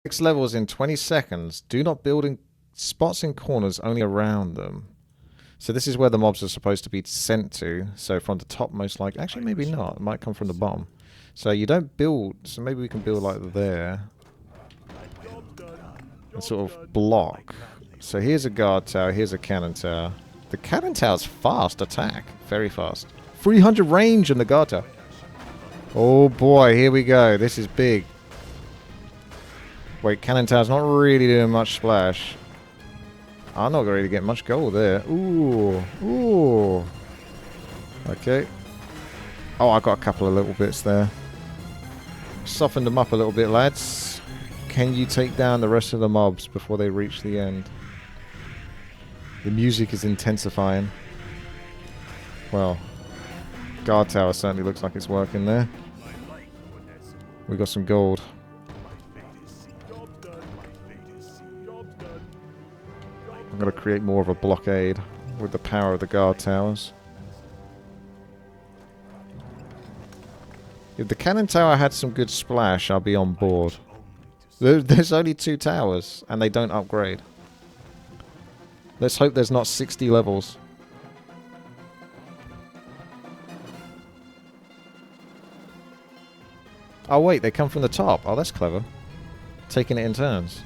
6 levels in 20 seconds. Do not build in spots in corners, only around them. So this is where the mobs are supposed to be sent to. So from the top, most likely. Actually, maybe not. It might come from the bottom. So you don't build. So maybe we can build like there. And sort of block. So here's a guard tower. Here's a cannon tower. The cannon tower's fast attack. Very fast. 300 range in the guard tower. Oh boy, here we go. This is big. Wait, cannon tower's not really doing much splash. I'm not going to get much gold there. Ooh. Ooh. Okay. Oh, I got a couple of little bits there. Softened them up a little bit, lads. Can you take down the rest of the mobs before they reach the end? The music is intensifying. Well, guard tower certainly looks like it's working there. We got some gold. I'm going to create more of a blockade with the power of the guard towers. If the cannon tower had some good splash, I'll be on board. There's only 2 towers, and they don't upgrade. Let's hope there's not 60 levels. Oh wait, they come from the top. Oh, that's clever. Taking it in turns.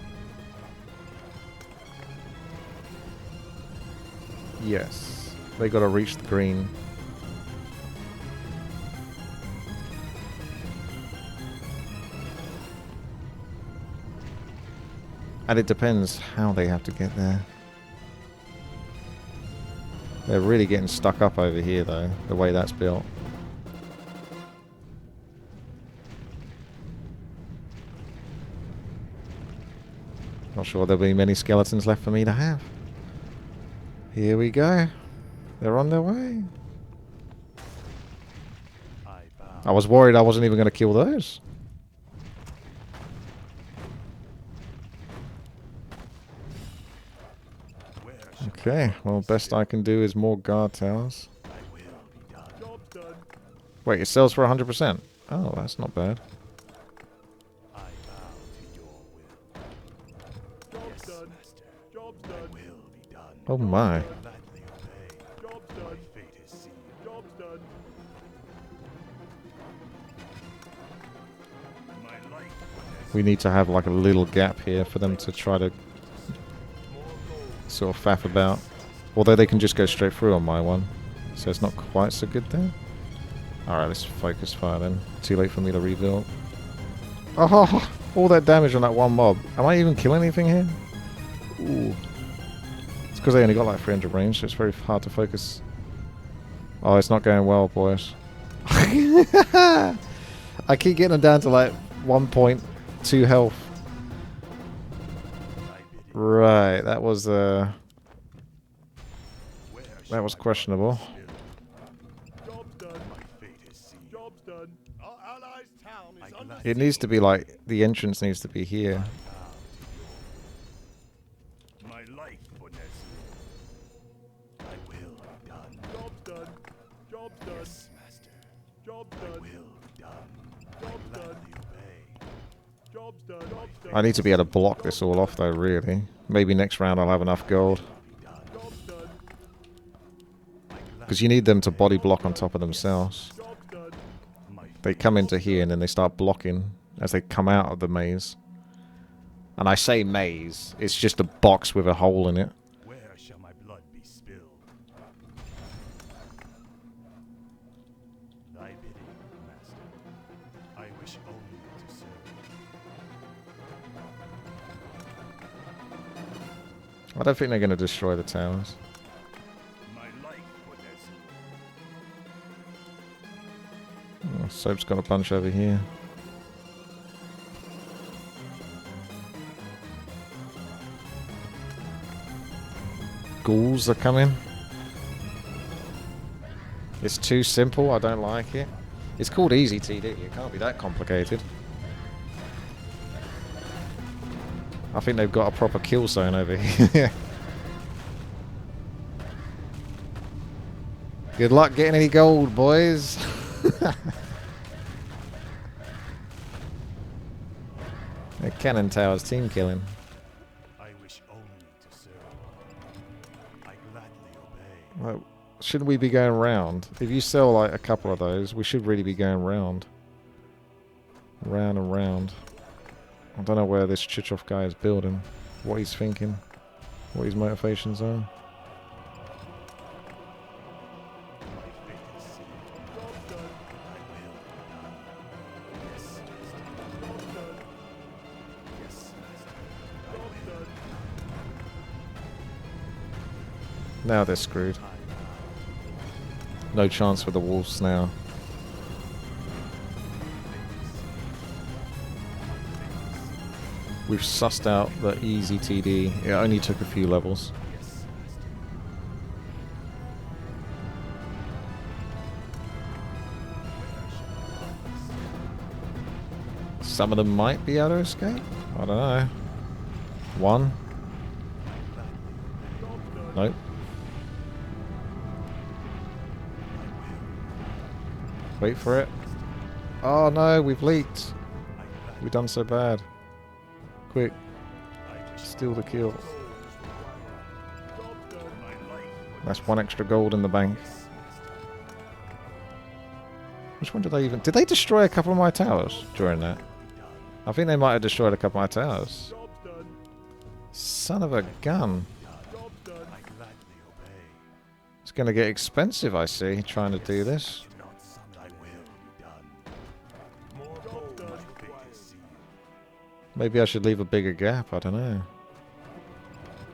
Yes. They gotta reach the green. And it depends how they have to get there. They're really getting stuck up over here though, the way that's built. Not sure there'll be many skeletons left for me to have. Here we go. They're on their way. I was worried I wasn't even going to kill those. Okay, well, best I can do is more guard towers. Wait, it sells for 100%. Oh, that's not bad. Oh my. We need to have like a little gap here for them to try to sort of faff about. Although they can just go straight through on my one. So it's not quite so good there. Alright, let's focus fire then. Too late for me to rebuild. Oh, all that damage on that one mob. Am I even killing anything here? Ooh. It's because they only got like 300 range, so it's very hard to focus. Oh, it's not going well, boys. I keep getting them down to like 1.2 health. Right, that was questionable. It needs to be like the entrance needs to be here. I need to be able to block this all off though, really. Maybe next round I'll have enough gold. Because you need them to body block on top of themselves. They come into here and then they start blocking as they come out of the maze. And I say maze, it's just a box with a hole in it. Where shall my blood be spilled? Thy bidding, master. I wish only to serve. I don't think they're going to destroy the towers. Oh, Soap's got a bunch over here. Ghouls are coming. It's too simple, I don't like it. It's called easy TD, it can't be that complicated. I think they've got a proper kill zone over here. Good luck getting any gold, boys. The cannon towers team killing. I wish only to serve. I gladly obey. Well, shouldn't we be going round? If you sell like a couple of those, we should really be going round. Round and round. I don't know where this Chichov guy is building. What he's thinking. What his motivations are. My fate is sealed. Job done. I will be done. Yes, master. Job done. Yes, master. Job done. Now they're screwed. No chance for the wolves now. We've sussed out the easy TD. It only took a few levels. Yes, master. Some of them might be able to escape. I don't know. One. Nope. Wait for it. Oh no, we've leaked. We've done so bad. Quick. Steal the kill. That's one extra gold in the bank. Which one did they even... Did they destroy a couple of my towers during that? I think they might have destroyed a couple of my towers. Son of a gun. It's going to get expensive, I see, trying to do this. Maybe I should leave a bigger gap, I don't know.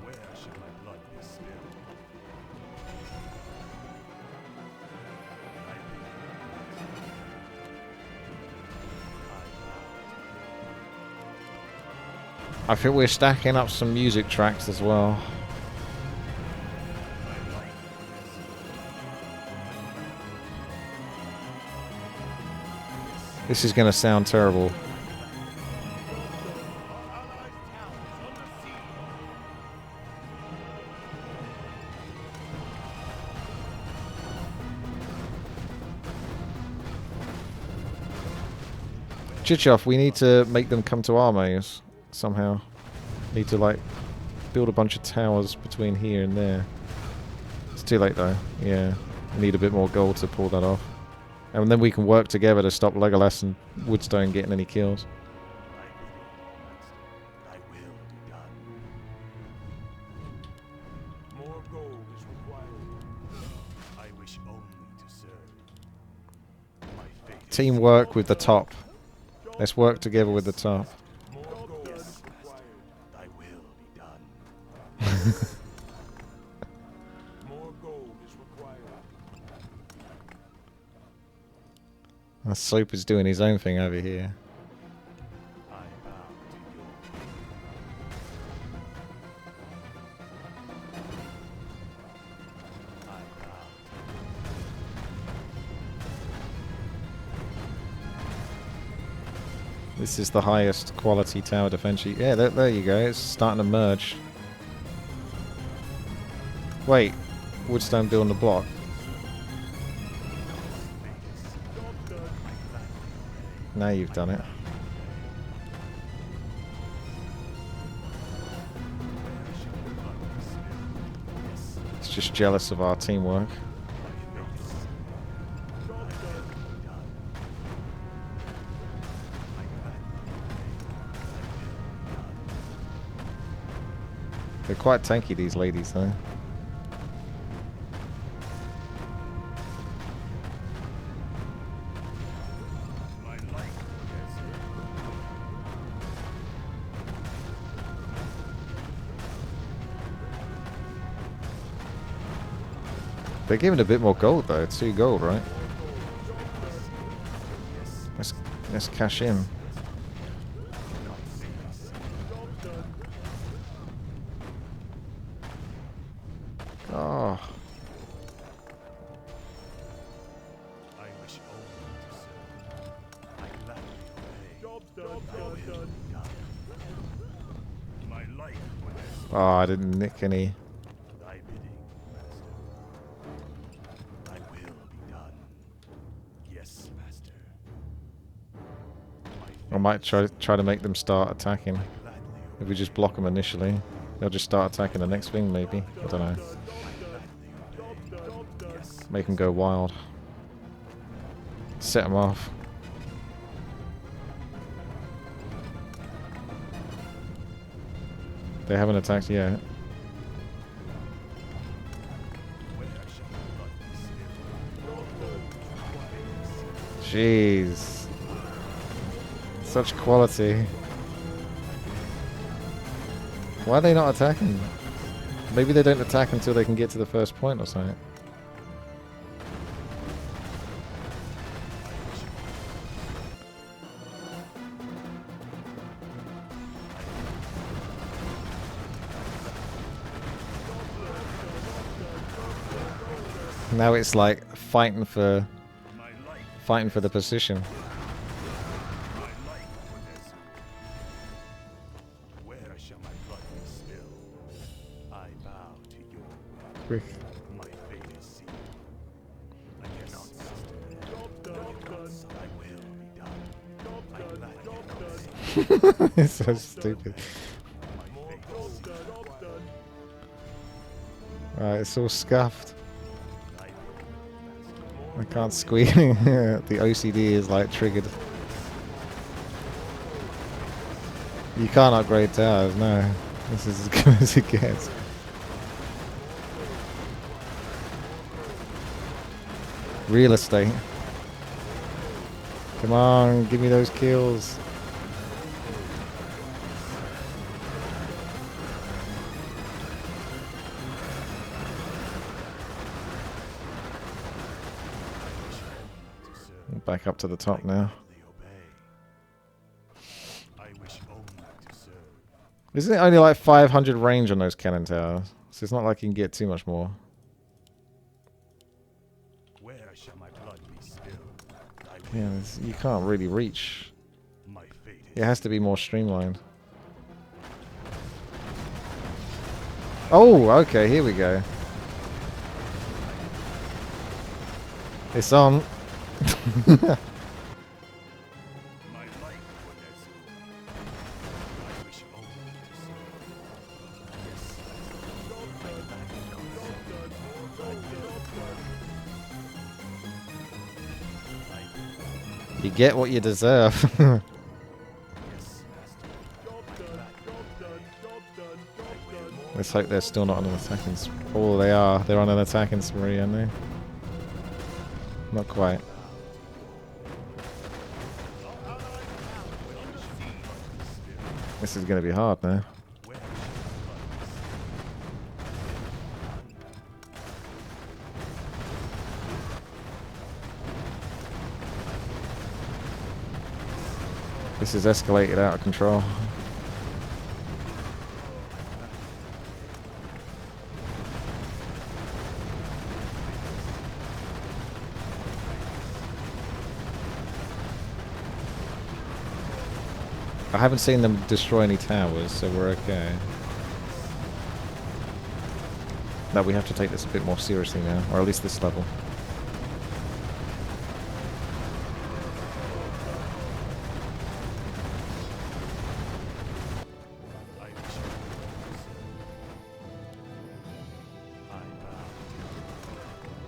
Where should my blood be spilled? I think we're stacking up some music tracks as well. This is going to sound terrible. Chichov, we need to make them come to our maze somehow. Need to like build a bunch of towers between here and there. It's too late though. Yeah, we need a bit more gold to pull that off, and then we can work together to stop Legolas and Woodstone getting any kills. I will be done. More gold is required. I wish only to serve. My fate is Teamwork with the top. Let's work together with the top. more gold is required. I will be done. More gold is required. Soap is doing his own thing over here. I bow to your I bow. This is the highest quality tower defense. Yeah, there you go. It's starting to merge. Wait, Woodstone building the block. Now you've done it. It's just jealous of our teamwork. They're quite tanky, these ladies, though. They're giving a bit more gold, though. 2 gold, right? Let's cash in. Oh. I wish only to serve. I gladly obey. Job done. My life was Oh, I didn't nick any. thy bidding, master. I will be done. Yes, master. I'm might try to make them start attacking. If we just block them initially, they'll just start attacking the next thing, maybe. I don't know. Make them go wild. Set them off. They haven't attacked yet. Jeez. Such quality. Why are they not attacking? Maybe they don't attack until they can get to the first point or something. Now it's like fighting for the position. Where shall my blood be spilled? I bow to your will. Frick. My fate is sealed. I cannot stop. I will be done. I gladly It's so stupid. Right, it's all scuffed. I can't squeeze. The OCD is like triggered. You can't upgrade towers, no. This is as good as it gets. Real estate. Come on, give me those kills. Back up to the top now. Isn't it only like 500 range on those cannon towers? So it's not like you can get too much more. Where shall my blood be spilled? Yeah, you can't really reach. My fate It has to be more streamlined. Oh, okay, here we go. It's on. my life for Nezul. I wish only to serve. You get what you deserve. Let's hope they're still not on an attacking spree. Oh, they are. They're on an attacking spree, aren't they? Not quite. This is going to be hard now. This is escalated out of control. I haven't seen them destroy any towers, so we're okay. No, we have to take this a bit more seriously now, or at least this level.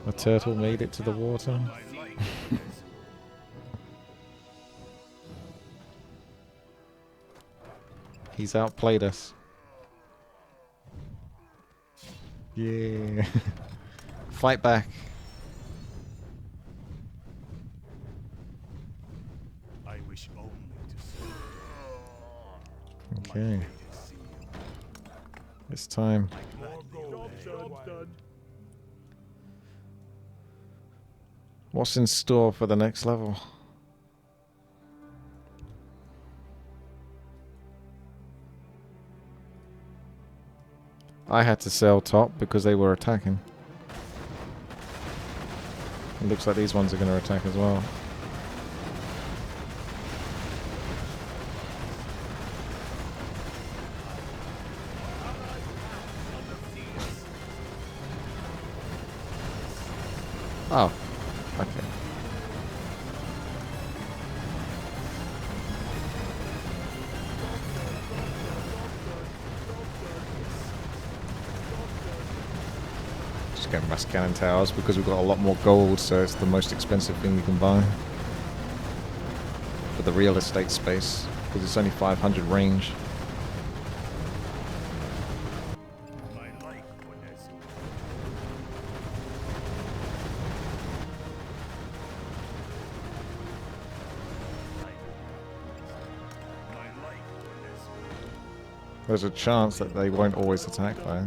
The turtle made it to the water. He's outplayed us. Yeah. Fight back. I wish only to serve. Okay. It's time. What's in store for the next level? I had to sell top because they were attacking. It looks like these ones are going to attack as well. Oh, okay. get mass cannon towers because we've got a lot more gold, so it's the most expensive thing you can buy. For the real estate space, because it's only 500 range. There's a chance that they won't always attack though.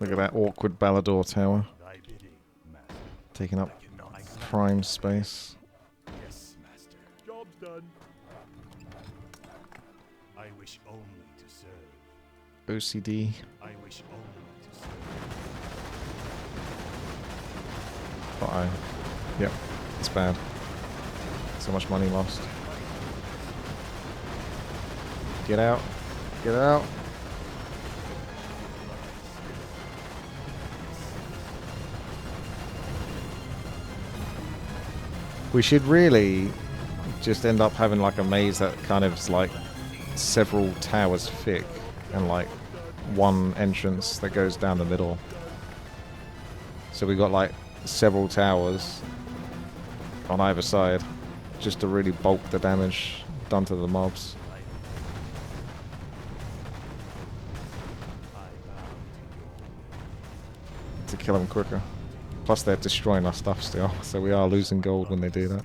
Look at that awkward Ballador tower. Taking up prime space. Yes, master. Job's done. I wish only to serve. OCD. I wish only to serve. Uh-oh. Yep, it's bad. So much money lost. Get out. Get out. We should really just end up having like a maze that kind of is like several towers thick and like one entrance that goes down the middle. So we got like several towers on either side just to really bulk the damage done to the mobs. To kill them quicker. Plus they're destroying our stuff still, so we are losing gold when they do that.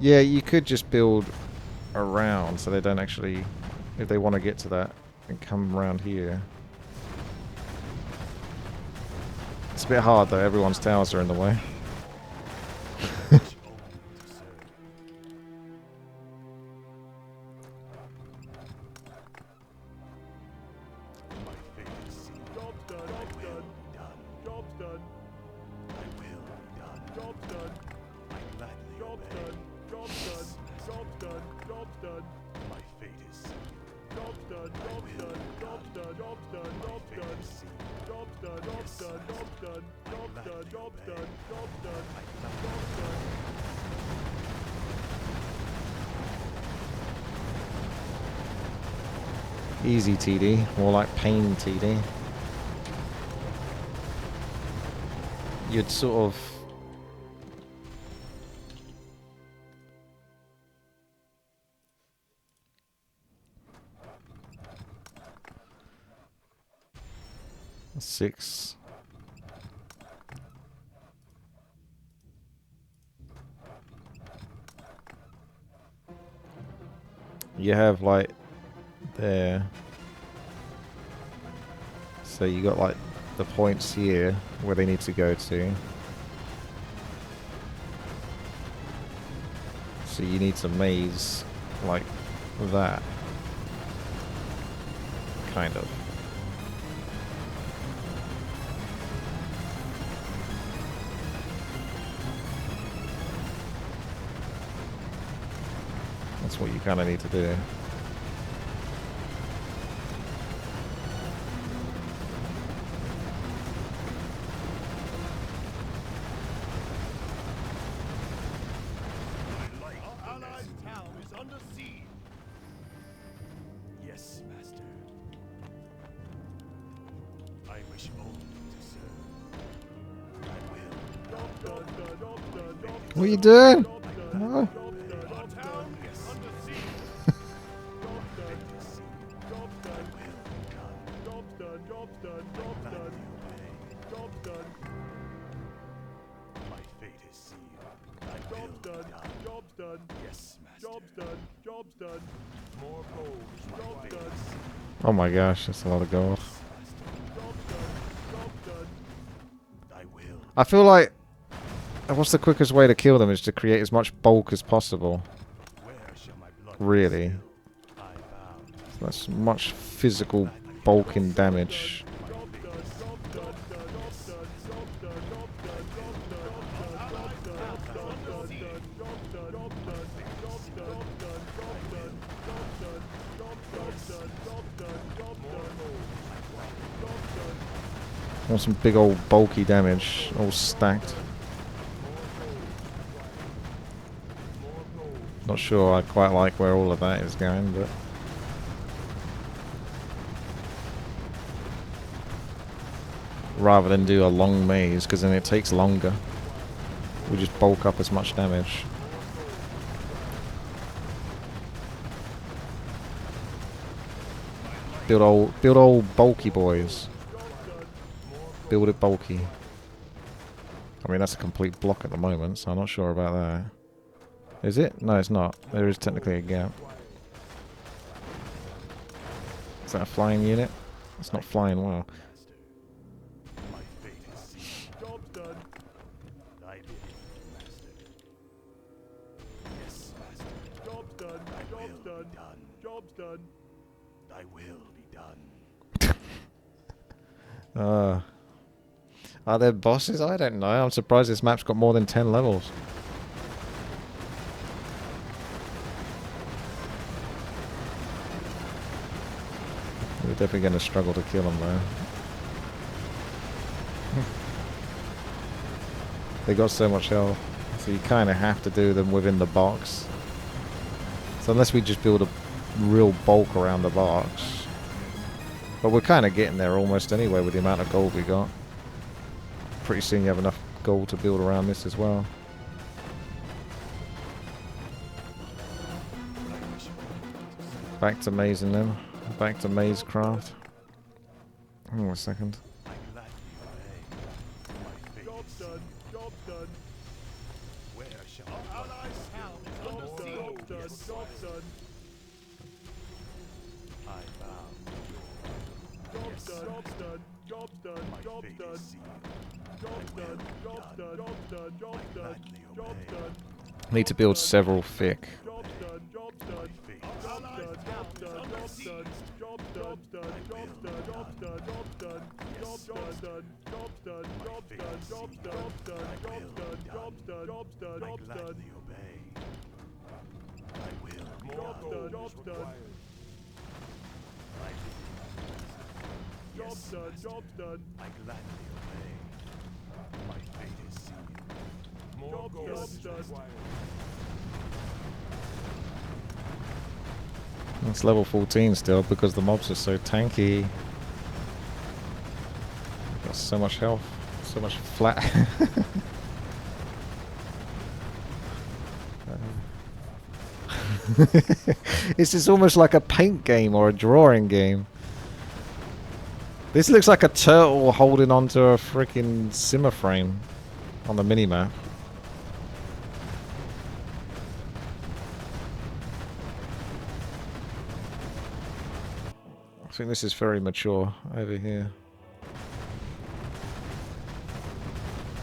Yeah, you could just build around so they don't actually, if they want to get to that, and come around here. It's a bit hard though, everyone's towers are in the way. Easy TD, more like pain TD. You'd sort of... Six. You have like there, so you got like the points here where they need to go to, so you need to maze like that kind of. That's what you kind of need to do. What are you doing? Oh. Oh my gosh, that's a lot of gold. I feel like what's the quickest way to kill them is to create as much bulk as possible. Really. That's much physical bulk and damage. Want some big old bulky damage, all stacked. Not sure I quite like where all of that is going, but... rather than do a long maze, because then it takes longer. We just bulk up as much damage. Build old bulky boys. Build it bulky. I mean, that's a complete block at the moment, so I'm not sure about that. Is it? No, it's not. There is technically a gap. Is that a flying unit? It's not flying well. Job's done. Thy will be done. Are there bosses? I don't know. I'm surprised this map's got more than 10 levels. We're definitely going to struggle to kill them though. They got so much health, so you kind of have to do them within the box. So unless we just build a real bulk around the box. But we're kind of getting there almost anyway with the amount of gold we got. Pretty soon you have enough gold to build around this as well. Back to mazing them. Back to mazecraft. Hang on a second. Job's done. Job's done. Where shall our allies help? Job's done. Job's done. I bow. Job's done. Job's done. Job's done. Job's done. Job's done. Job's done. Job's done. Job's done. Job's done. Need to build several thick. Job's done. Job's done. Job's done. Job's done. Job's done. Job's done. Job's done. Job's done. Job's done. Job's done. Job's done. Job's done. Job's done. Job's done. Job's done. Job's done. Job's done. Job's done. Obey. I will. Job's done. Job's done. Job's done. Job's done. I gladly obey. My fate is sealed. Job's done. It's level 14 still because the mobs are so tanky. Got so much health, so much flat. This is almost like a paint game or a drawing game. This looks like a turtle holding onto a freaking simmer frame on the minimap. I think this is very mature over here.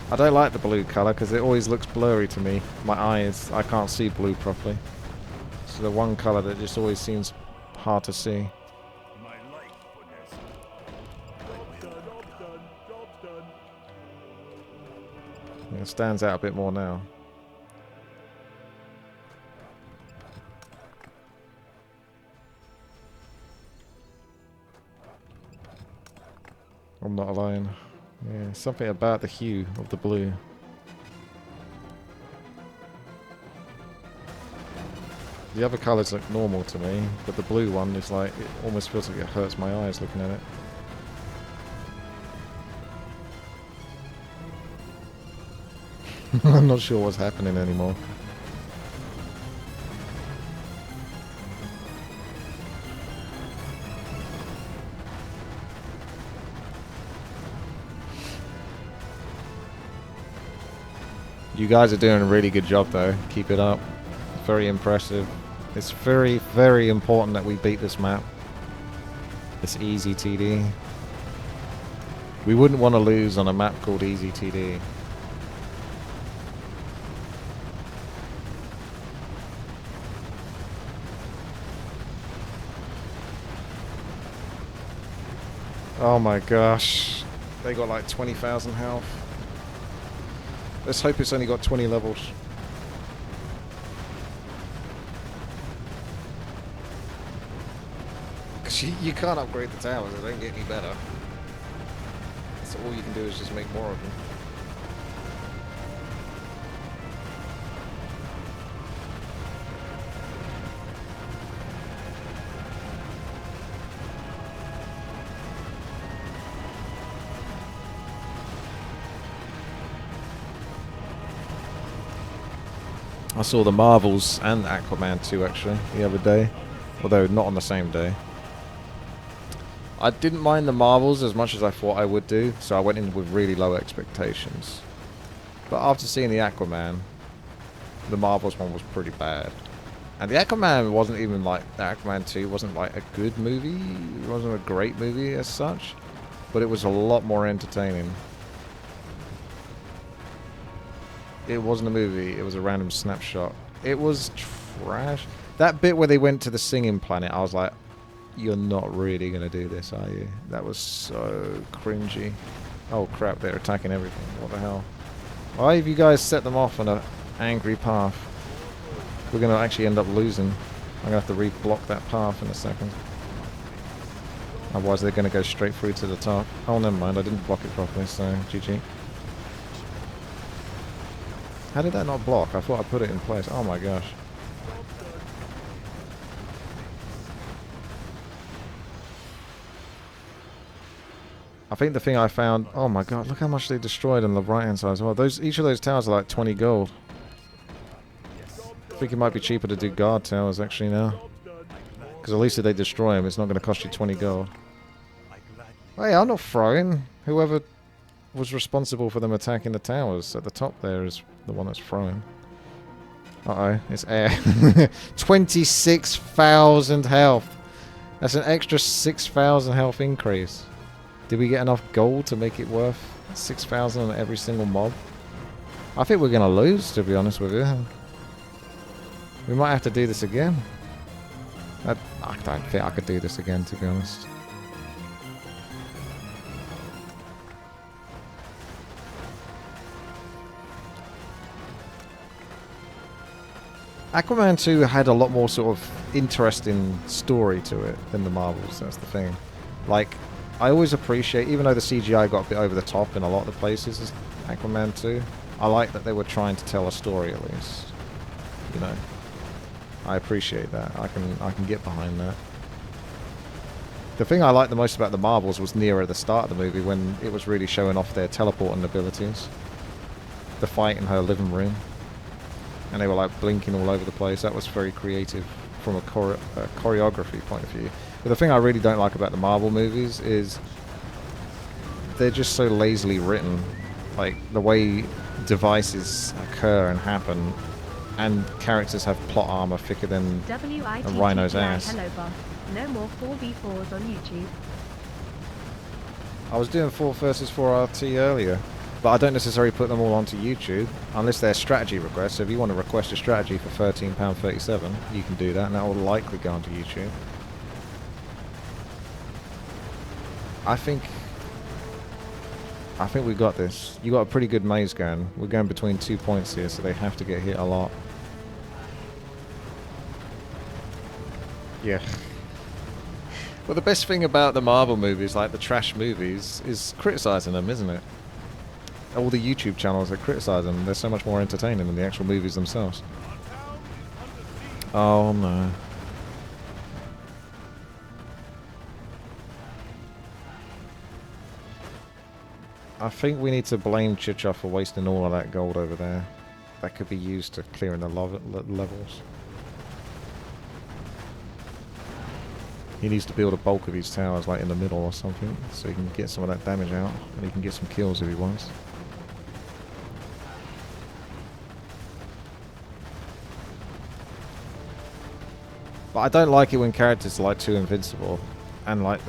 I don't like the blue colour because it always looks blurry to me. My eyes, I can't see blue properly. So the one colour that just always seems hard to see. Yeah, it stands out a bit more now. I'm not alone. Yeah, something about the hue of the blue. The other colours look normal to me, but the blue one is like, it almost feels like it hurts my eyes looking at it. I'm not sure what's happening anymore. You guys are doing a really good job though. Keep it up. Very impressive. It's very, very important that we beat this map. This easy TD. We wouldn't want to lose on a map called Easy TD. Oh my gosh. They got like 20,000 health. Let's hope it's only got 20 levels. Because you can't upgrade the towers, they don't get any better. It's all you can do is just make more of them. I saw the Marvels and Aquaman 2 actually the other day, although not on the same day. I didn't mind the Marvels as much as I thought I would do, so I went in with really low expectations. But after seeing the Aquaman, the Marvels one was pretty bad. And the Aquaman wasn't even like, the Aquaman 2 wasn't like a good movie, it wasn't a great movie as such, but it was a lot more entertaining. It wasn't a movie, it was a random snapshot. It was trash. That bit where they went to the singing planet, I was like, you're not really going to do this, are you? That was so cringy. Oh crap, they're attacking everything. What the hell? Why have you guys set them off on an angry path? We're going to actually end up losing. I'm going to have to re-block that path in a second. Otherwise they're going to go straight through to the top. Oh, never mind, I didn't block it properly, so GG. How did that not block? I thought I put it in place. Oh my gosh. I think the thing I found... Oh my god, look how much they destroyed on the right hand side as well. Each of those towers are like 20 gold. I think it might be cheaper to do guard towers actually now. Because at least if they destroy them, it's not going to cost you 20 gold. Hey, I'm not throwing. Whoever was responsible for them attacking the towers at the top there is the one that's throwing. Uh-oh, it's air. 26,000 health. That's an extra 6,000 health increase. Did we get enough gold to make it worth 6,000 on every single mob? I think we're going to lose, to be honest with you. We might have to do this again. I don't think I could do this again, to be honest. Aquaman 2 had a lot more sort of interesting story to it than the Marvels, that's the thing. Like, I always appreciate, even though the CGI got a bit over the top in a lot of the places as Aquaman 2, I like that they were trying to tell a story at least. You know. I appreciate that. I can get behind that. The thing I liked the most about the Marvels was nearer the start of the movie when it was really showing off their teleporting abilities. The fight in her living room. And they were like blinking all over the place. That was very creative from a choreography point of view. But the thing I really don't like about the Marvel movies is they're just so lazily written. Like the way devices occur and happen, and characters have plot armor thicker than a rhino's ass. Hello, boss. No more 4v4s on YouTube. I was doing 4 versus 4 RT earlier, but I don't necessarily put them all onto YouTube unless they're strategy requests. So if you want to request a strategy for £13.37, you can do that, and that will likely go onto YouTube. I think we got this. You got a pretty good maze gun. We're going between 2 points here, so they have to get hit a lot. Yeah. Well, the best thing about the Marvel movies, like the trash movies, is criticizing them, isn't it? All the YouTube channels that criticize them, they're so much more entertaining than the actual movies themselves. Oh no. I think we need to blame Chicha for wasting all of that gold over there. That could be used to clearing the levels. He needs to build a bulk of his towers like in the middle or something, so he can get some of that damage out, and he can get some kills if he wants. But I don't like it when characters are like too invincible, and like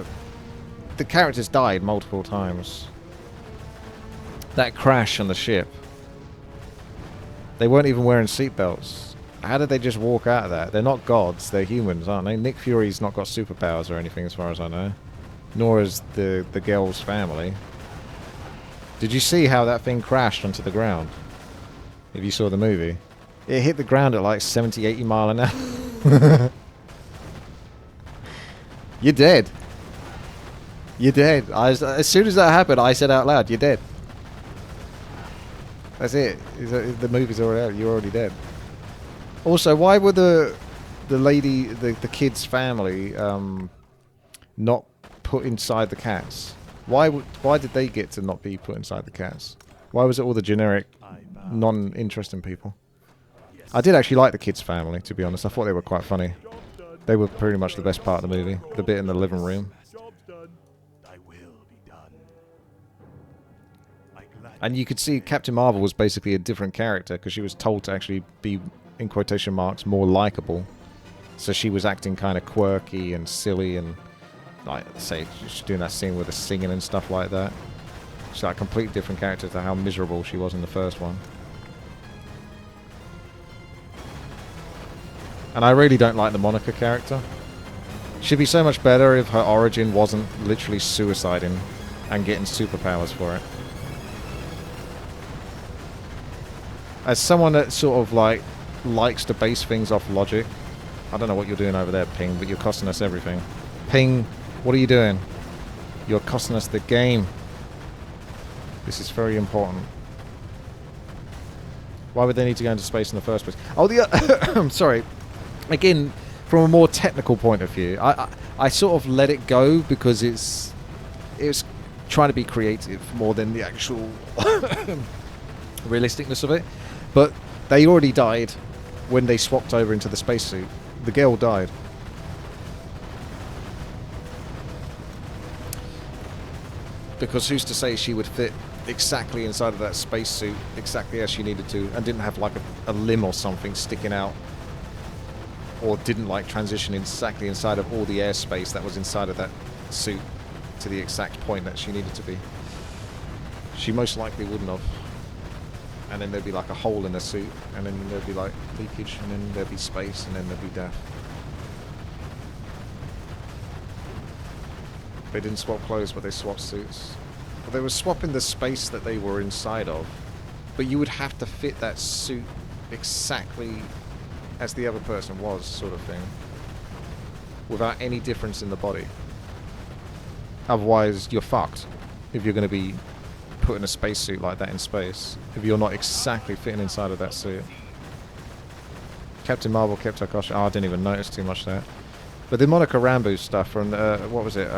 the characters died multiple times. That crash on the ship. They weren't even wearing seatbelts. How did they just walk out of that? They're not gods, they're humans, aren't they? Nick Fury's not got superpowers or anything as far as I know. Nor is the girl's family. Did you see how that thing crashed onto the ground? If you saw the movie. It hit the ground at like 70, 80 mile an hour. You're dead. You're dead. As soon as that happened, I said out loud, "You're dead." That's it. The movie's already out. You're already dead. Also, why were the lady, the kid's family, not put inside the cats? Why did they get to not be put inside the cats? Why was it all the generic, non-interesting people? I did actually like the kid's family, to be honest. I thought they were quite funny. They were pretty much the best part of the movie. The bit in the living room. And you could see Captain Marvel was basically a different character because she was told to actually be, in quotation marks, more likable. So she was acting kind of quirky and silly and, like, say, she's doing that scene with the singing and stuff like that. She's like a completely different character to how miserable she was in the first one. And I really don't like the Monica character. She'd be so much better if her origin wasn't literally suiciding and getting superpowers for it. As someone that sort of like likes to base things off logic, I don't know what you're doing over there, Ping, but you're costing us everything. Ping, what are you doing? You're costing us the game. This is very important. Why would they need to go into space in the first place? Oh, I'm sorry. Again, from a more technical point of view, I sort of let it go because it's trying to be creative more than the actual realisticness of it. But they already died when they swapped over into the spacesuit. The girl died. Because who's to say she would fit exactly inside of that spacesuit exactly as she needed to and didn't have like a limb or something sticking out, or didn't like transition exactly inside of all the airspace that was inside of that suit to the exact point that she needed to be. She most likely wouldn't have. And then there'd be like a hole in the suit, and then there'd be like leakage, and then there'd be space, and then there'd be death. They didn't swap clothes, but they swapped suits. But they were swapping the space that they were inside of. But you would have to fit that suit exactly as the other person was, sort of thing. Without any difference in the body. Otherwise, you're fucked. If you're going to be put in a spacesuit like that in space, if you're not exactly fitting inside of that suit. Captain Marvel kept her costume. Oh, I didn't even notice too much there. But the Monica Rambeau stuff from what was it?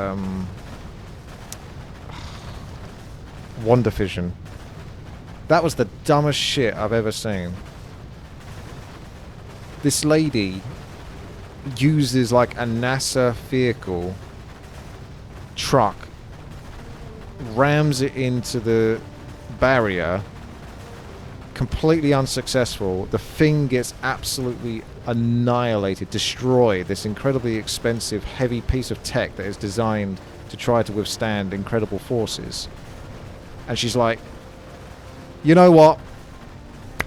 WandaVision. That was the dumbest shit I've ever seen. This lady uses like a NASA vehicle truck, rams it into the barrier, completely unsuccessful. The thing gets absolutely annihilated, destroyed. This incredibly expensive, heavy piece of tech that is designed to try to withstand incredible forces. And she's like, you know what?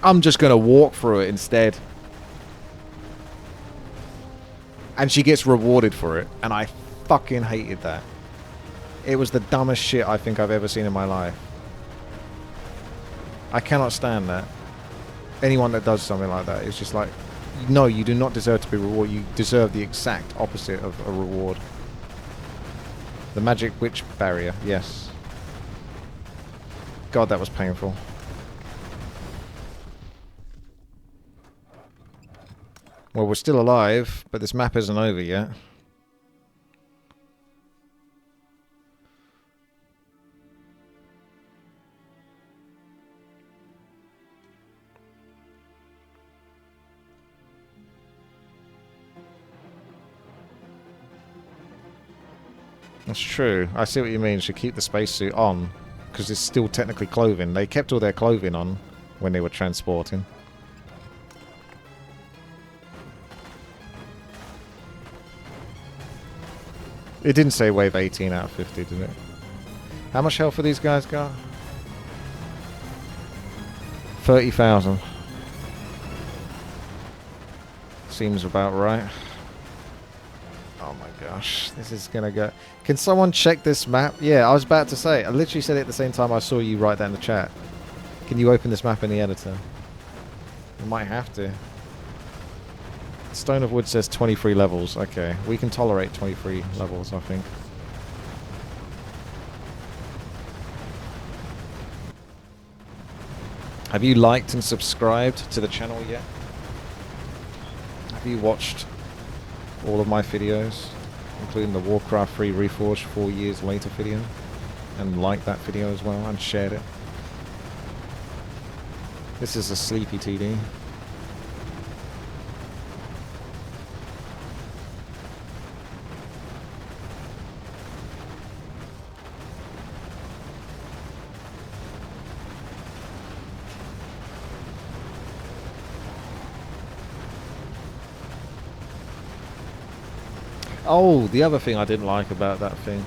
I'm just going to walk through it instead. And she gets rewarded for it. And I fucking hated that. It was the dumbest shit I think I've ever seen in my life. I cannot stand that. Anyone that does something like that is just like, no, you do not deserve to be rewarded. You deserve the exact opposite of a reward. The magic witch barrier, yes. God, that was painful. Well, we're still alive, but this map isn't over yet. That's true. I see what you mean. Should keep the spacesuit on, because it's still technically clothing. They kept all their clothing on when they were transporting. It didn't say wave 18 out of 50, did it? How much health have these guys got? 30,000. Seems about right. Oh my gosh, this is gonna go. Can someone check this map? Yeah, I was about to say. I literally said it at the same time I saw you write that in the chat. Can you open this map in the editor? You might have to. Stone of Wood says 23 levels. Okay, we can tolerate 23 levels, I think. Have you liked and subscribed to the channel yet? Have you watched all of my videos, including the Warcraft 3 Reforged 4 years later video, and liked that video as well and shared it? This is a sleepy TD. Oh, the other thing I didn't like about that thing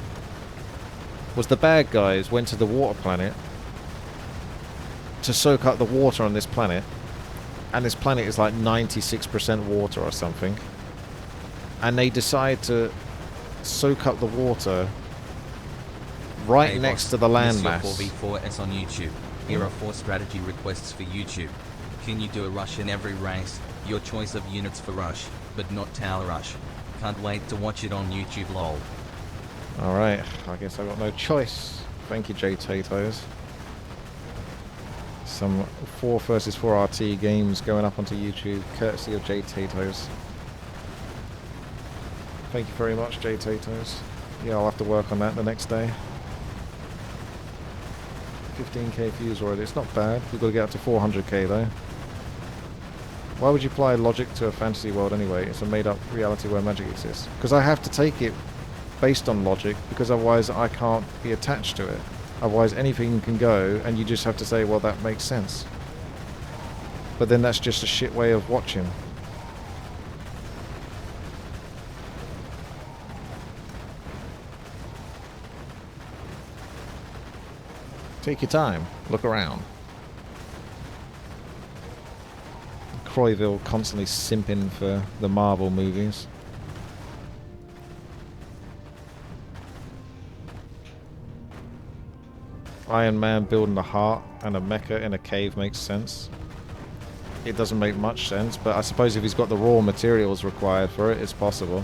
was the bad guys went to the water planet to soak up the water on this planet, and this planet is like 96% water or something, and they decide to soak up the water right next to the landmass. 4v4s on YouTube. Here are 4 strategy requests for YouTube. Can you do a rush in every race? Your choice of units for rush, but not tower rush. Can't wait to watch it on YouTube, lol. Alright, I guess I got no choice. Thank you, JTatoes. Some 4 versus 4 RT games going up onto YouTube, courtesy of JTatoes. Thank you very much, JTatoes. Yeah, I'll have to work on that the next day. 15k views already, it's not bad. We've got to get up to 400k though. Why would you apply logic to a fantasy world anyway? It's a made-up reality where magic exists. Because I have to take it based on logic, because otherwise I can't be attached to it. Otherwise anything can go, and you just have to say, well, that makes sense. But then that's just a shit way of watching. Take your time. Look around. Croyville constantly simping for the Marvel movies. Iron Man building a heart and a mecha in a cave makes sense. It doesn't make much sense, but I suppose if he's got the raw materials required for it, it's possible.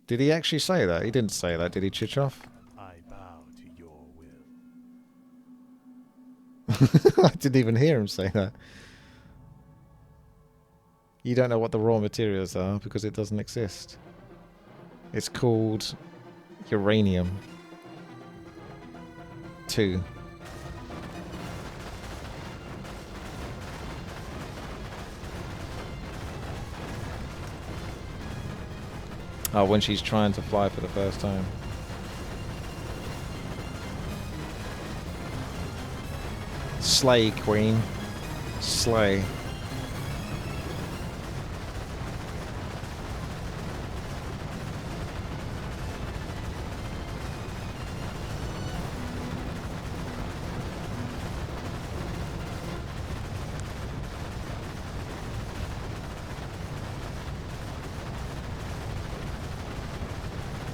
Did he actually say that? He didn't say that, did he, Chichoff? I bow to your will. I didn't even hear him say that. You don't know what the raw materials are because it doesn't exist. It's called uranium 2. Oh, when she's trying to fly for the first time. Slay, Queen. Slay.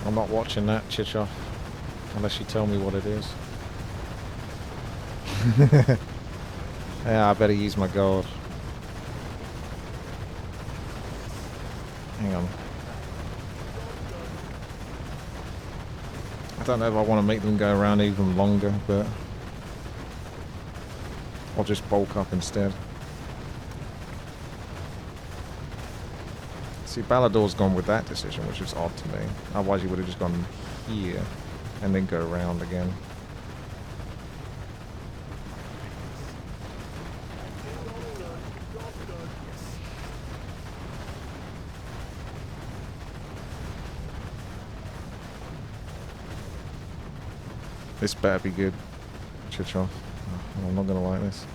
I'm not watching that, Chichoff, unless you tell me what it is. Yeah, I better use my gold. Hang on. I don't know if I want to make them go around even longer, but I'll just bulk up instead. See, Ballador's gone with that decision, which is odd to me. Otherwise, you would have just gone here and then go around again. This better be good, Chichoff. Oh, I'm not gonna like this.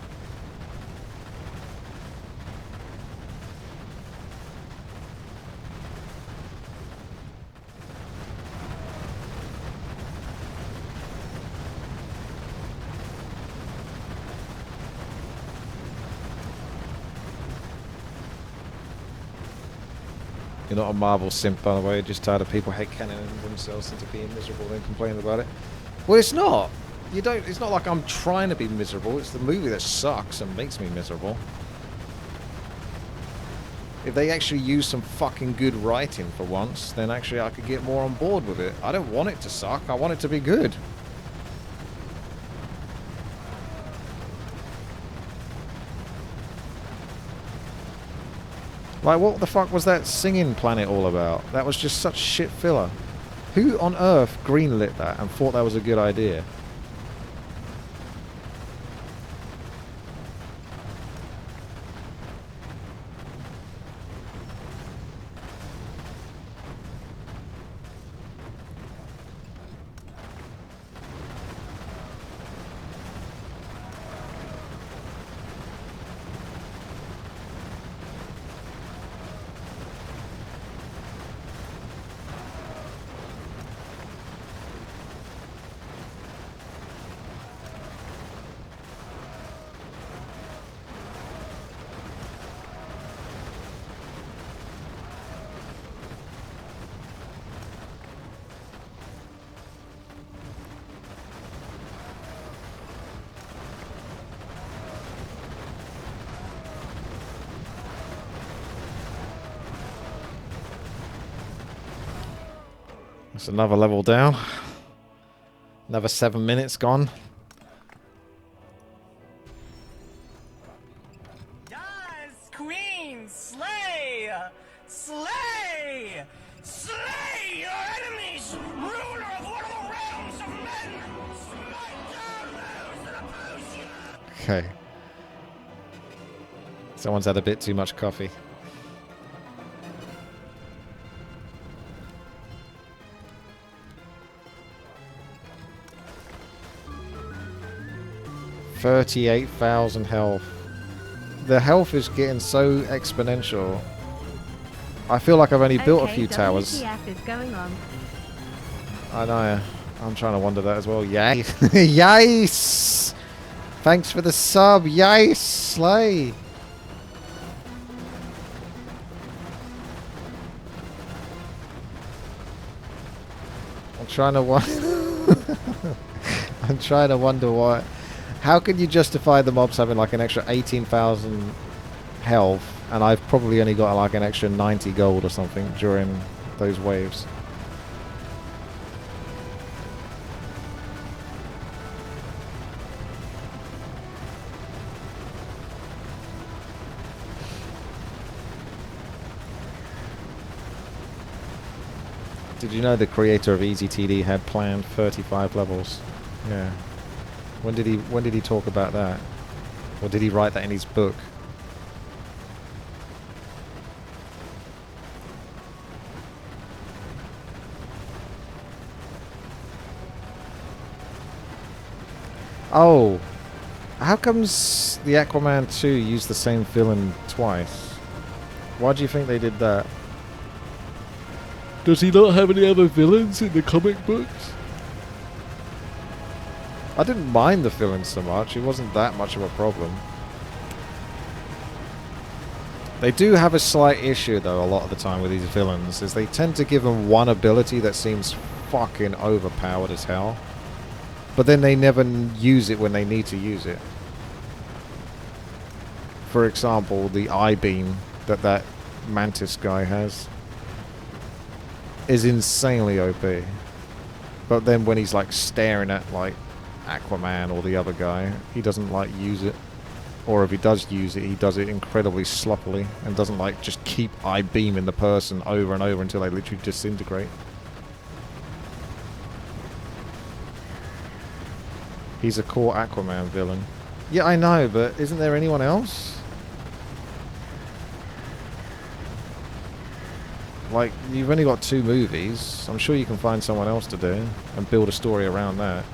You're not a Marvel simp, by the way. You're just tired of people headcanoning themselves into being miserable and complaining about it. Well, it's not. You don't. It's not like I'm trying to be miserable. It's the movie that sucks and makes me miserable. If they actually use some fucking good writing for once, then actually I could get more on board with it. I don't want it to suck. I want it to be good. Like, what the fuck was that singing planet all about? That was just such shit filler. Who on earth greenlit that and thought that was a good idea? That's another level down. Another 7 minutes gone. Yes, queen, slay! Slay! Slay your enemies, ruler of one of the realms of men! Smite down those that oppose you! Okay. Someone's had a bit too much coffee. $38,000 health. The health is getting so exponential. I feel like I've only built a few towers. WTF is going on? I know. I'm trying to wonder that as well. Yay! Yes! Thanks for the sub. Yay! Slay! I'm trying to I'm trying to wonder why. How can you justify the mobs having like an extra 18,000 health, and I've probably only got like an extra 90 gold or something during those waves? Did you know the creator of EasyTD had planned 35 levels? Yeah. When did he talk about that? Or did he write that in his book? Oh, how comes the Aquaman 2 used the same villain twice? Why do you think they did that? Does he not have any other villains in the comic books? I didn't mind the villain so much. It wasn't that much of a problem. They do have a slight issue, though, a lot of the time with these villains, is they tend to give them one ability that seems fucking overpowered as hell. But then they never use it when they need to use it. For example, the eye beam that Mantis guy has is insanely OP. But then when he's like staring at like Aquaman or the other guy, he doesn't like use it. Or if he does use it, he does it incredibly sloppily and doesn't like just keep eye beaming the person over and over until they literally disintegrate. He's a core Aquaman villain. Yeah, I know, but isn't there anyone else? Like, you've only got 2 movies. I'm sure you can find someone else to do and build a story around that.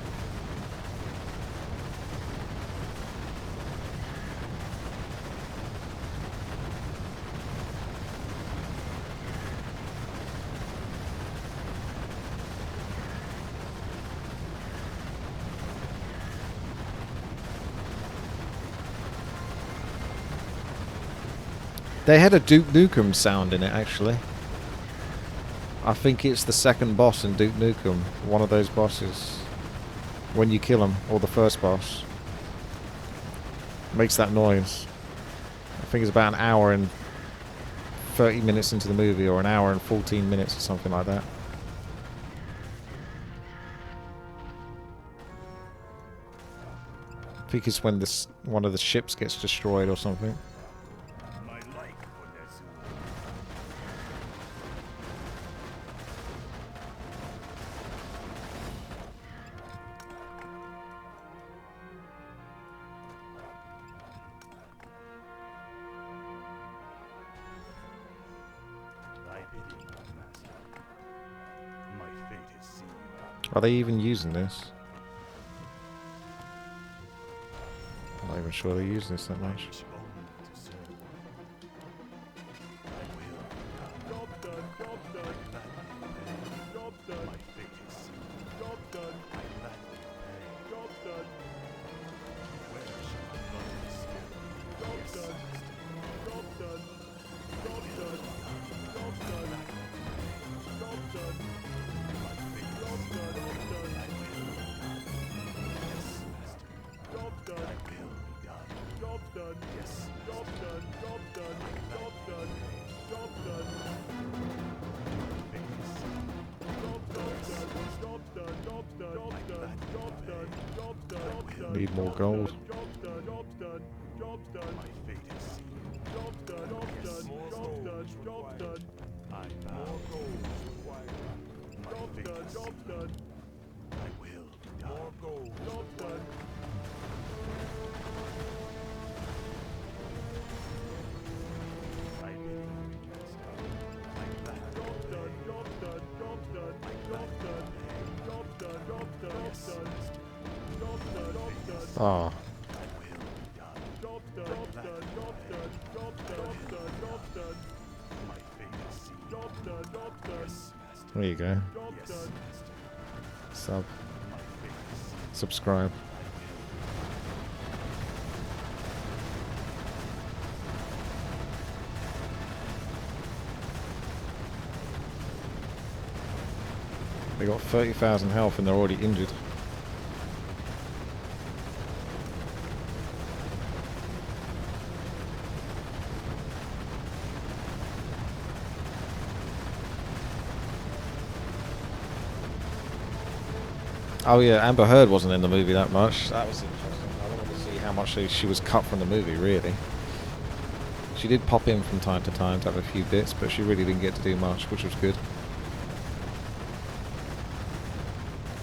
They had a Duke Nukem sound in it, actually. I think it's the second boss in Duke Nukem, one of those bosses. When you kill him, or the first boss. Makes that noise. I think it's about 1 hour and 30 minutes into the movie, or an hour and 14 minutes or something like that. I think it's when this one of the ships gets destroyed or something. My like for this. Thy bidding, master. My fate is sealed. Are they even using this? I'm not even sure they use this that much. Wish only to serve. I will. Job done. Job done. Job done. My fate is sealed. Job done. I gladly pay. Job done. Where shall my blood be spilled? Job done. Job done. Job done. Job done. Job done. My fate job done. Job done. I will. Yes, master. Job done. I will be done. Job done. Yes. Job done. Job done. Job done. Job done. Job done. Job done. Job done. Job done. Job done. Job done. Need more gold. Job done. Job done. Job done. My fate is sealed. Job done. Job done. Job done. Job done. I bow. Job done. Job done. I will be done. More gold. Job done. I bid you, master. I gladly job done. Job done. Job done. Job done. Job done. Job done. Job done. Job done. Job done. Ah, Job done. Job done. Job done. Job done. Job done. My fate is sealed. Job done. Job done. there you go. Job done. Sub. Subscribe. They got 30,000 health and they're already injured. Oh yeah, Amber Heard wasn't in the movie that much. That was interesting. I wanted to see how much she was cut from the movie, really. She did pop in from time to time to have a few bits, but she really didn't get to do much, which was good.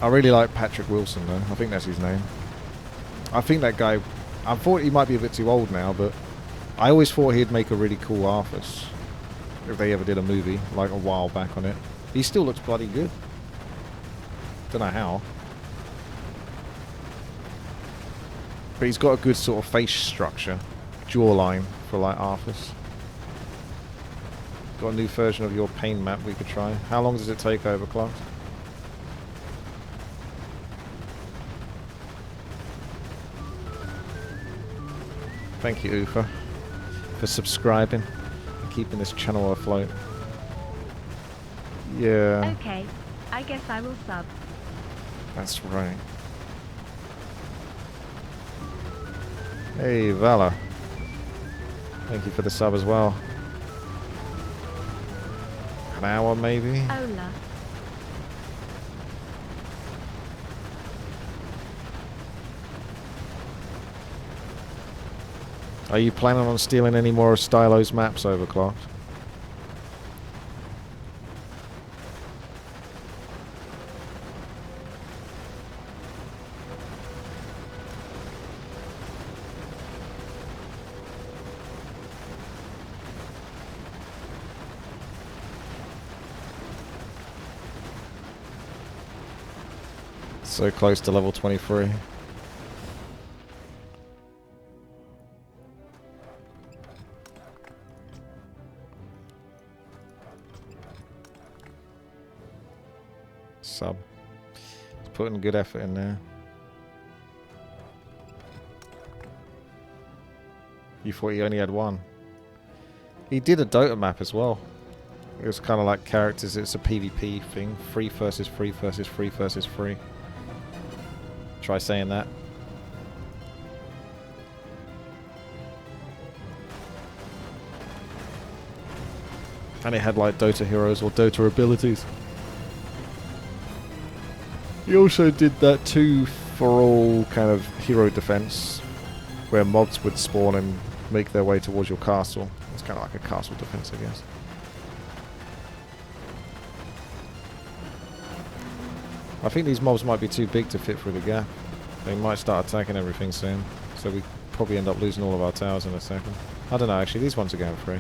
I really like Patrick Wilson though. I think that's his name. I think that guy, I thought he might be a bit too old now, but I always thought he'd make a really cool Arthas if they ever did a movie, like a while back on it. He still looks bloody good. Don't know how. But he's got a good sort of face structure, jawline for like Arthas. Got a new version of your pain map we could try. How long does it take, Overclocked? Thank you, Ufa, for subscribing and keeping this channel afloat. Yeah, Okay, I guess I will sub. that's right. Hey, Vala. Thank you for the sub as well. An hour, maybe? Ola. Are you planning on stealing any more of Stylo's maps, Overclocked? So close to level 23. Sub. He's putting good effort in there. You thought he only had one. He did a Dota map as well. It was kind of like characters. It's a PvP thing. Free versus free versus free versus free. Try saying that. And it had like Dota heroes or Dota abilities. He also did that too for all kind of hero defense, where mobs would spawn and make their way towards your castle. It's kind of like a castle defense, I guess. I think these mobs might be too big to fit through the gap. They might start attacking everything soon, so we probably end up losing all of our towers in a second. I don't know, actually, these ones are going free.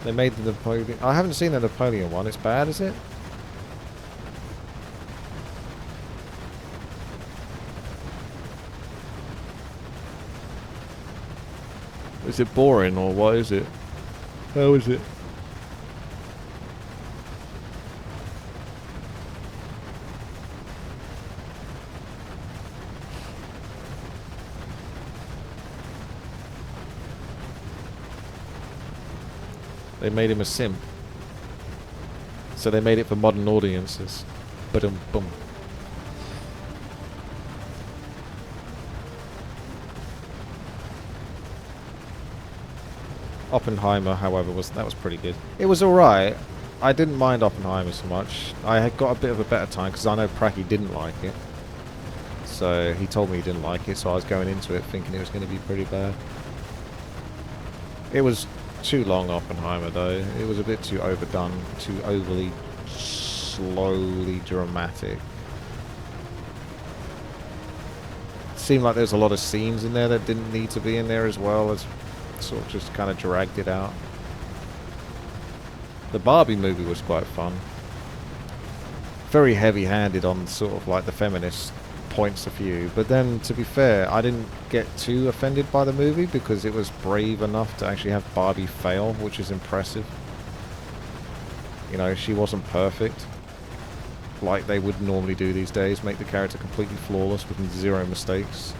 They made the Napoleon... I haven't seen the Napoleon one. It's bad, is it? Is it boring, or what is it? How is it? They made him a simp. So they made it for modern audiences. Ba-dum bum. Oppenheimer, however, was pretty good. It was alright. I didn't mind Oppenheimer so much. I had got a bit of a better time because I know Pracky didn't like it. So he told me he didn't like it, so I was going into it thinking it was going to be pretty bad. It was too long, Oppenheimer, though. It was a bit too overdone, too overly slowly dramatic. It seemed like there was a lot of scenes in there that didn't need to be in there as well, as sort of just kind of dragged it out. The Barbie movie was quite fun. Very heavy-handed on sort of like the feminist points of view, but then to be fair, I didn't get too offended by the movie because it was brave enough to actually have Barbie fail, which is impressive. You know, she wasn't perfect like they would normally do these days, make the character completely flawless with zero mistakes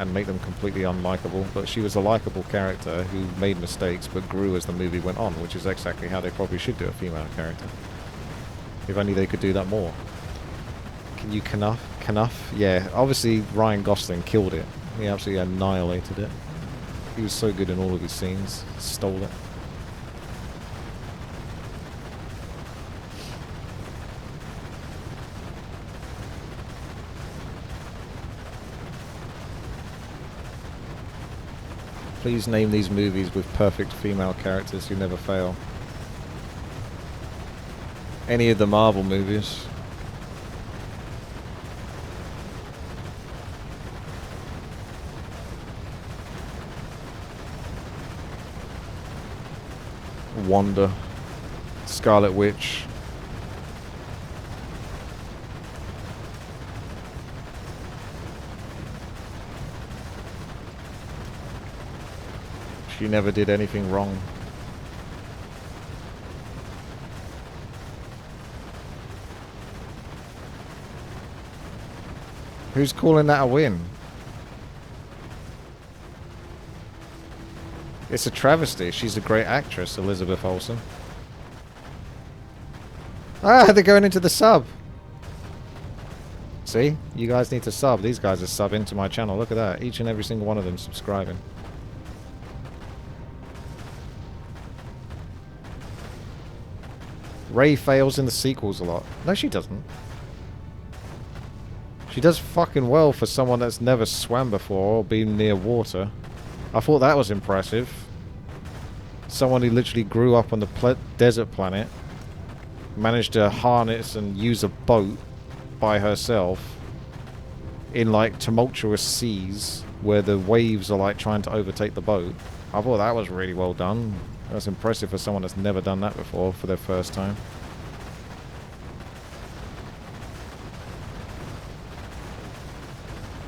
and make them completely unlikable, but she was a likable character who made mistakes but grew as the movie went on, which is exactly how they probably should do a female character. If only they could do that more. Can you Knuff? Yeah, obviously Ryan Gosling killed it. He absolutely annihilated it. He was so good in all of his scenes. Stole it. Please name these movies with perfect female characters who never fail. Any of the Marvel movies. Wanda, Scarlet Witch. She never did anything wrong. Who's calling that a win? It's a travesty. She's a great actress, Elizabeth Olsen. Ah, they're going into the sub. See? You guys need to sub. These guys are sub into my channel. Look at that. Each and every single one of them subscribing. Rey fails in the sequels a lot. No, she doesn't. She does fucking well for someone that's never swam before or been near water. I thought that was impressive. Someone who literally grew up on the desert planet, managed to harness and use a boat by herself in like tumultuous seas where the waves are like trying to overtake the boat. I thought that was really well done. That's impressive for someone that's never done that before for their first time.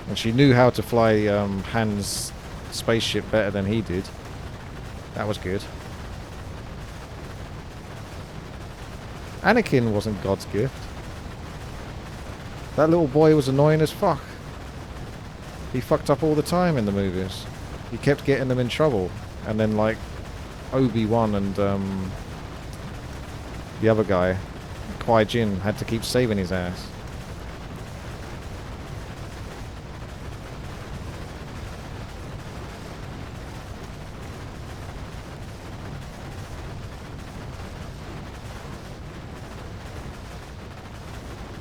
And she knew how to fly Han's spaceship better than he did. That was good. Anakin wasn't God's gift. That little boy was annoying as fuck. He fucked up all the time in the movies. He kept getting them in trouble. And then like Obi-Wan and the other guy, Qui-Jin, had to keep saving his ass.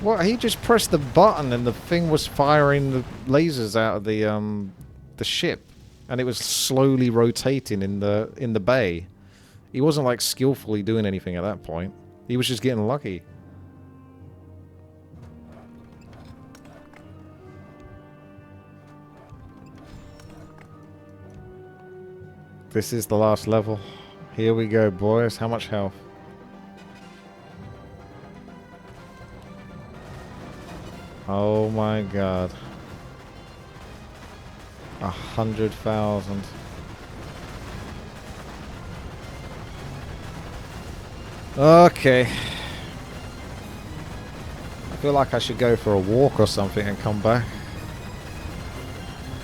What? He just pressed the button and the thing was firing the lasers out of the ship, and it was slowly rotating in the bay. He wasn't like skillfully doing anything at that point. He was just getting lucky. This is the last level. Here we go, boys. How much health? Oh my god. 100,000. Okay. I feel like I should go for a walk or something and come back.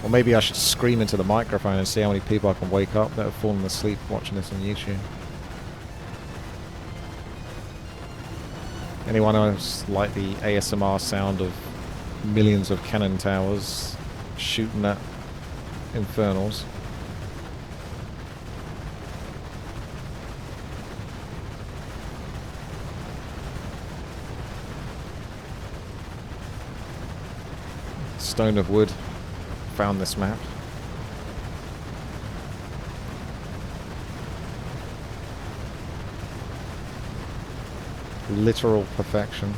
Or maybe I should scream into the microphone and see how many people I can wake up that have fallen asleep watching this on YouTube. Anyone else like the ASMR sound of millions of cannon towers shooting at infernals? Stone of Wood found this map. Literal perfection.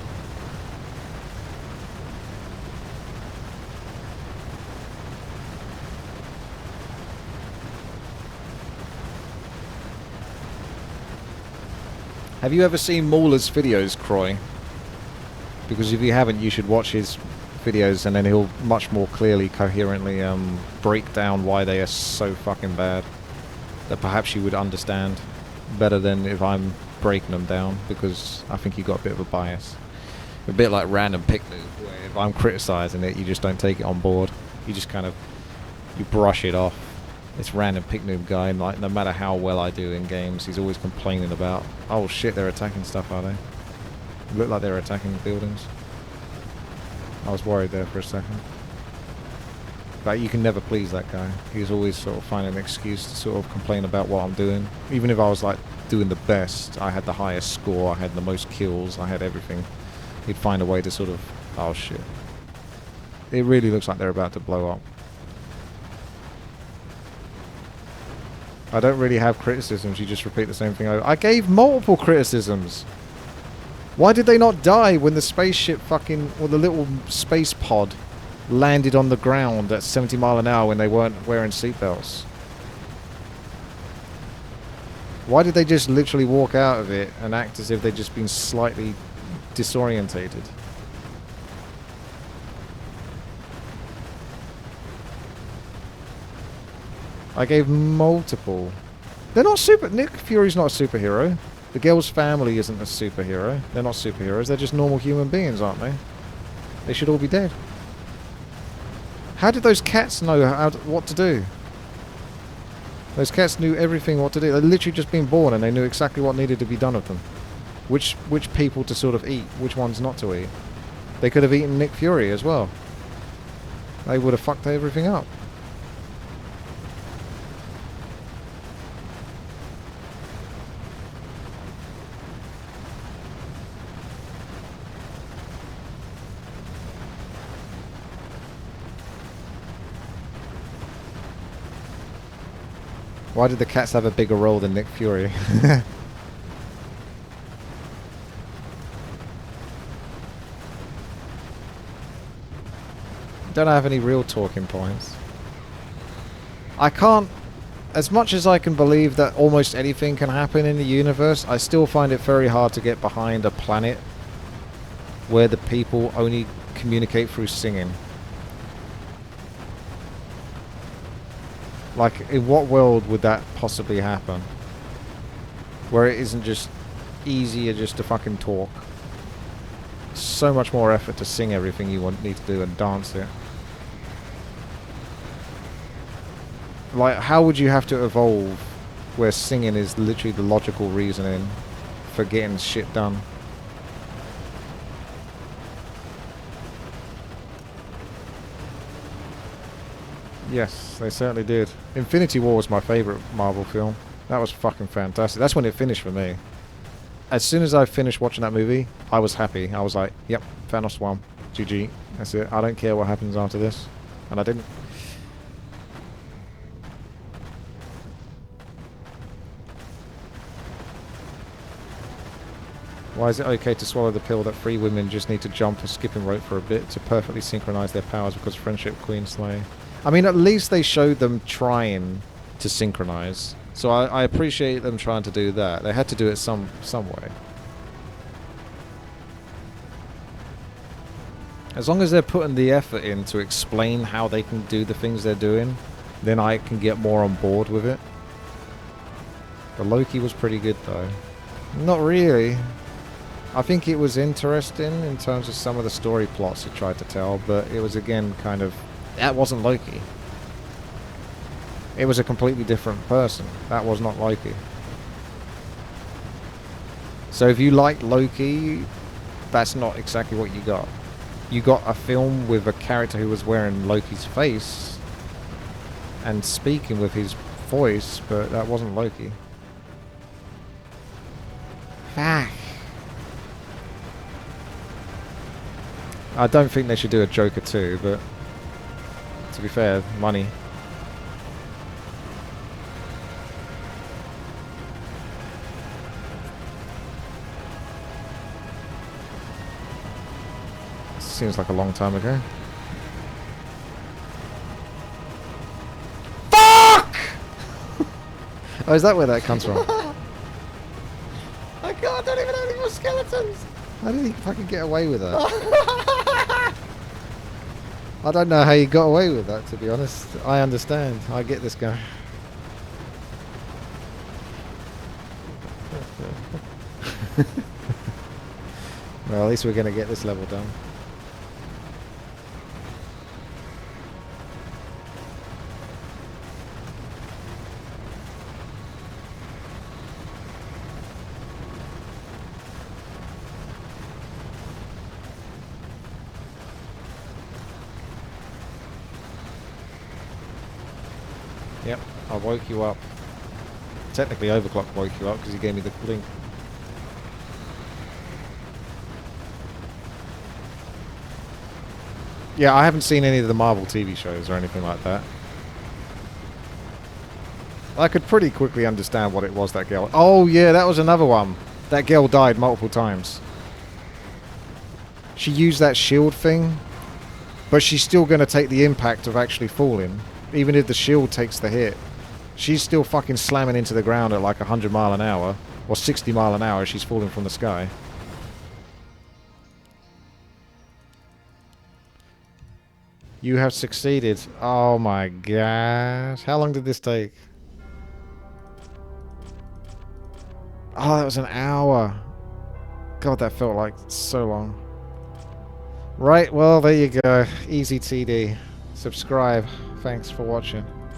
Have you ever seen Mauler's videos, Croy? Because if you haven't, you should watch his videos and then he'll much more clearly, coherently break down why they are so fucking bad. That perhaps you would understand better than if I'm breaking them down, because I think you got a bit of a bias. A bit like random pick noob, where if I'm criticizing it, you just don't take it on board. You just kind of, you brush it off. This random pick noob guy, and like no matter how well I do in games, he's always complaining about, oh shit, they're attacking stuff, are they? Look like they're attacking buildings. I was worried there for a second. But you can never please that guy. He's always sort of finding an excuse to sort of complain about what I'm doing. Even if I was like doing the best, I had the highest score, I had the most kills, I had everything. He'd find a way to sort of, oh shit. It really looks like they're about to blow up. I don't really have criticisms, you just repeat the same thing over. I gave multiple criticisms! Why did they not die when the spaceship fucking, or the little space pod landed on the ground at 70 miles an hour when they weren't wearing seatbelts? Why did they just literally walk out of it and act as if they'd just been slightly disorientated? I gave multiple. They're not super... Nick Fury's not a superhero. The girl's family isn't a superhero. They're not superheroes. They're just normal human beings, aren't they? They should all be dead. How did those cats know what to do? Those cats knew everything what to do. They'd literally just been born and they knew exactly what needed to be done of them. Which people to sort of eat, which ones not to eat. They could have eaten Nick Fury as well. They would have fucked everything up. Why did the cats have a bigger role than Nick Fury? Don't have any real talking points. I can't... As much as I can believe that almost anything can happen in the universe, I still find it very hard to get behind a planet where the people only communicate through singing. Like, in what world would that possibly happen? Where it isn't just easier just to fucking talk. So much more effort to sing everything you need to do and dance it. Like, how would you have to evolve where singing is literally the logical reasoning for getting shit done? Yes, they certainly did. Infinity War was my favourite Marvel film. That was fucking fantastic. That's when it finished for me. As soon as I finished watching that movie, I was happy. I was like, yep, Thanos won. GG. That's it. I don't care what happens after this. And I didn't. Why is it okay to swallow the pill that 3 women just need to jump a skipping rope for a bit to perfectly synchronize their powers because friendship queen slay? I mean, at least they showed them trying to synchronize. So I appreciate them trying to do that. They had to do it some way. As long as they're putting the effort in to explain how they can do the things they're doing, then I can get more on board with it. The Loki was pretty good though. Not really. I think it was interesting in terms of some of the story plots it tried to tell, but it was again kind of... That wasn't Loki. It was a completely different person. That was not Loki. So if you like Loki, that's not exactly what you got. You got a film with a character who was wearing Loki's face and speaking with his voice, but that wasn't Loki. Fuck. I don't think they should do a Joker 2, but to be fair, money. Seems like a long time ago. Fuck! Oh, is that where that comes from? I don't even have any more skeletons. How did he fucking get away with that? I don't know how he got away with that, to be honest. I understand. I get this guy. Well, at least we're going to get this level done. Yep, I woke you up. Technically Overclock woke you up because he gave me the link. Yeah, I haven't seen any of the Marvel TV shows or anything like that. I could pretty quickly understand what it was, that girl. Oh yeah, that was another one. That girl died multiple times. She used that shield thing, but she's still going to take the impact of actually falling. Even if the shield takes the hit, she's still fucking slamming into the ground at like 100 mile an hour, or 60 mile an hour as she's falling from the sky. You have succeeded. Oh my gosh. How long did this take? Oh, that was an hour. God, that felt like so long. Right, well, there you go. Easy TD. Subscribe. Thanks for watching.